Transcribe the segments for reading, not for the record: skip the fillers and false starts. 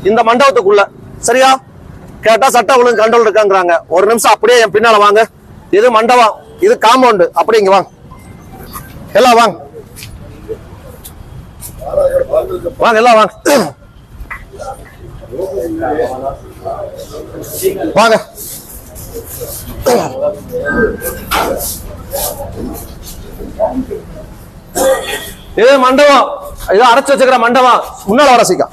இந்த மண்டபத்துக்குள்ள. சரியா? கேட்டா சட்ட ஒழுங்கு கண்ட்ரோல் இருக்காங்கிறாங்க. ஒரு நிமிஷம் அப்படியே என் பின்னால வாங்க. இது மண்டபம், இது காம்பவுண்ட். அப்படி இங்க வாங்க, எல்லாம் வாங்க வாங்க, எல்லாம் வாங்க வாங்க. இது மண்டபம், இது அடைச்சு வச்சுக்கிற மண்டபம். முன்னால வர சீக்கா.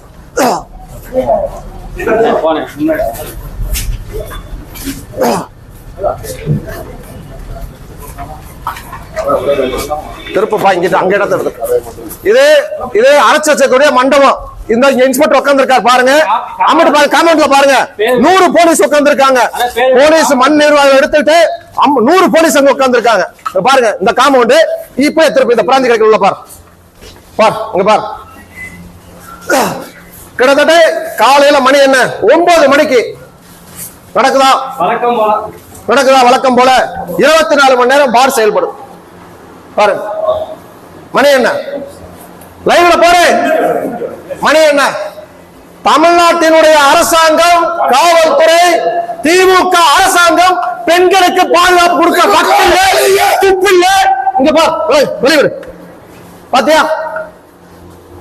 திருப்பப்பா இங்கிட்ட அங்க இடத்த எடுத்து. இது இது அரைச்சு வச்சக்கூடிய மண்டபம். இந்த இன்ஸ்பெக்டர் உட்கார்ந்துருக்காரு பாருங்க. அம்மட்டு பாருங்க, காம்பவுண்ட்ல பாருங்க 100 போலீஸ் உட்கார்ந்துருக்காங்க. போலீஸ் மண் நிர்வாகம் எடுத்துட்டு 100 போலீஸ் அங்க உட்கார்ந்துருக்காங்க பாருங்க. இந்த காம்பவுண்ட் இப்ப திருப்பி இந்த பிராந்தி கடைக்குள்ள பாரு பார், அங்க பாரு. கிட்டத்தட்ட காலையில மணி என்ன 9 மணிக்கு நடக்குதா வழக்கம் போல 24 மணி நேரம் பார் செயல்படும். பாரு மணி என்ன, லைவ்ல பாரு மணி என்ன. தமிழ்நாட்டினுடைய அரசாங்கம், காவல்துறை, திமுக அரசாங்கம் பெண்களுக்கு பாதுகாப்பு கொடுக்க துப்பில்ல. இங்க பாரு, வெளிவிடு. பாத்தியா,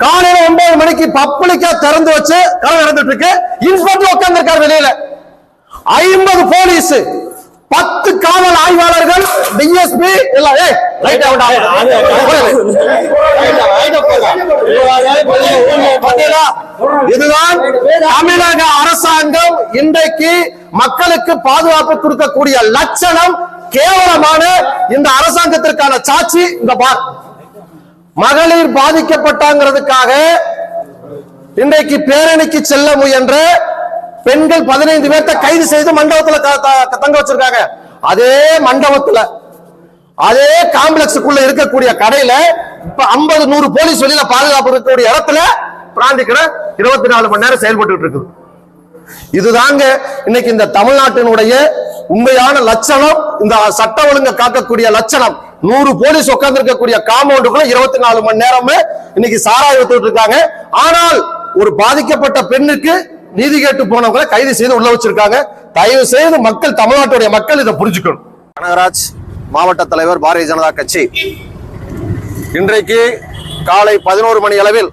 காலையில 9 மணிக்கு பப்ளிக்கா திறந்து வச்சு கதை நடந்துட்டு இருக்கு. இன்ஸ்பெக்டர் உட்கார்ந்து இருக்காரு வெளியில. 50 போலீஸ், 10 காவல் ஆய்வாளர்கள், டிஎஸ்பி எல்லாம். இதுதான் தமிழக அரசாங்கம் இன்றைக்கு மக்களுக்கு பாதுகாப்பு கொடுக்கக்கூடிய லட்சணம். கேவலமான இந்த அரசாங்கத்திற்கான சாட்சி இந்த பார். மகளிர் பாதிக்கப்பட்டாங்கிறதுக்காக இன்றைக்கு பேரணிக்கு செல்ல முயன்ற பெண்கள் 15 பேர்த்த கைது செய்து மண்டபத்துல தங்க வச்சிருக்காங்க. அதே மண்டபத்துல, அதே காம்ப்ளெக்ஸுக்குள்ள இருக்கக்கூடிய கடையில இப்ப 50-100 போலீஸ் வெளியில பாதுகாப்பு இருக்கக்கூடிய இடத்துல பிராந்தி கடை 24 மணி நேரம் செயல்பட்டு இருக்குது. இதுதாங்க இன்னைக்கு இந்த தமிழ்நாட்டினுடைய உண்மையான லட்சணம், இந்த சட்ட ஒழுங்கை காக்கக்கூடிய லட்சணம். 100 போலீஸ் உட்கார்ந்து இருக்கக்கூடிய காம்பவுண்டுக்குள்ள 24 மணி நேரமே இன்னைக்கு சாராயத்து இருக்காங்க. ஆனால் ஒரு பாதிக்கப்பட்ட பெண்ணுக்கு நீதி கேட்டு போனவங்களை கைது செய்து உள்ள வச்சிருக்காங்க. தயவு செய்து மக்கள், தமிழ்நாட்டுடைய மக்கள் இதை புரிஞ்சுக்கணும். கனகராஜ், மாவட்ட தலைவர், பாரதிய ஜனதா கட்சி. இன்றைக்கு காலை 11 மணி அளவில்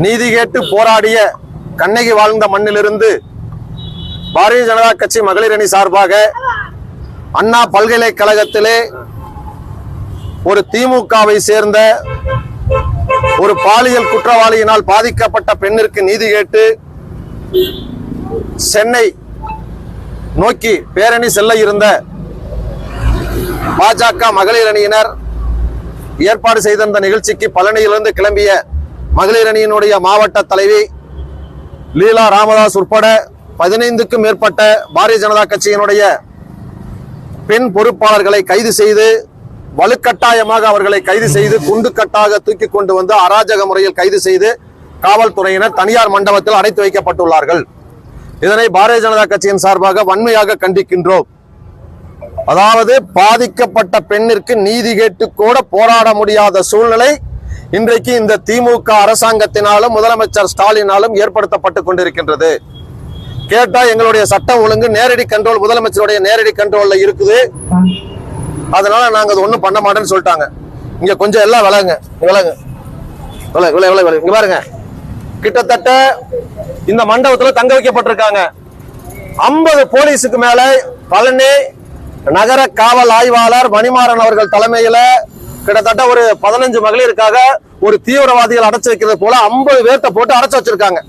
நீதி கேட்டு போராடிய கண்ணகி வாழ்ந்த மண்ணிலிருந்து பாரதிய ஜனதா கட்சி மகளிர் அணி சார்பாக அண்ணா பல்கலைக்கழகத்திலே ஒரு திமுகவை சேர்ந்த ஒரு பாலியல் குற்றவாளியினால் பாதிக்கப்பட்ட பெண்ணிற்கு நீதி கேட்டு சென்னை நோக்கி பேரணி செல்ல இருந்த பாஜக மகளிர் அணியினர் ஏற்பாடு செய்திருந்த நிகழ்ச்சிக்கு பழனியிலிருந்து கிளம்பிய மகளிர் அணியினுடைய மாவட்ட தலைவி லீலா ராமதாஸ் உட்பட 15க்கும் மேற்பட்ட பாரதிய ஜனதா கட்சியினுடைய பெண் பொறுப்பாளர்களை கைது செய்து, வலுக்கட்டாயமாக அவர்களை கைது செய்து குண்டுக்கட்டாக தூக்கி கொண்டு வந்து அராஜக முறையில் கைது செய்து காவல்துறையினர் தனியார் மண்டபத்தில் அடைத்து வைக்கப்பட்டுள்ளார்கள். இதனை பாரதிய ஜனதா கட்சியின் சார்பாக வன்மையாக கண்டிக்கின்றோம். அதாவது பாதிக்கப்பட்ட பெண்ணிற்கு நீதி கேட்டு கூட போராட முடியாத சூழ்நிலை இன்றைக்கு இந்த திமுக அரசாங்கத்தினாலும் முதலமைச்சர் ஸ்டாலினாலும் ஏற்படுத்தப்பட்டு கொண்டிருக்கின்றது. கேட்டா எங்களுடைய சட்டம் ஒழுங்கு நேரடி கண்ட்ரோல், முதலமைச்சருடைய நேரடி கண்ட்ரோல்ல இருக்குது, அதனால நாங்க அது ஒண்ணும் பண்ண மாட்டேன்னு சொல்லிட்டாங்க. இங்க கொஞ்சம் எல்லாம் விலங்க இங்க பாருங்க. கிட்டத்தட்ட இந்த மண்டபத்துல தங்க வைக்கப்பட்டிருக்காங்க 50 போலீஸுக்கு மேல. பழனி நகர காவல் ஆய்வாளர் மணிமாறன் அவர்கள் தலைமையில கிட்டத்தட்ட ஒரு 15 மகளிருக்காக ஒரு தீவிரவாதிகள் அடைச்சு வைக்கிறது போல 50 பேர்த்த போட்டு அடைச்சு வச்சிருக்காங்க.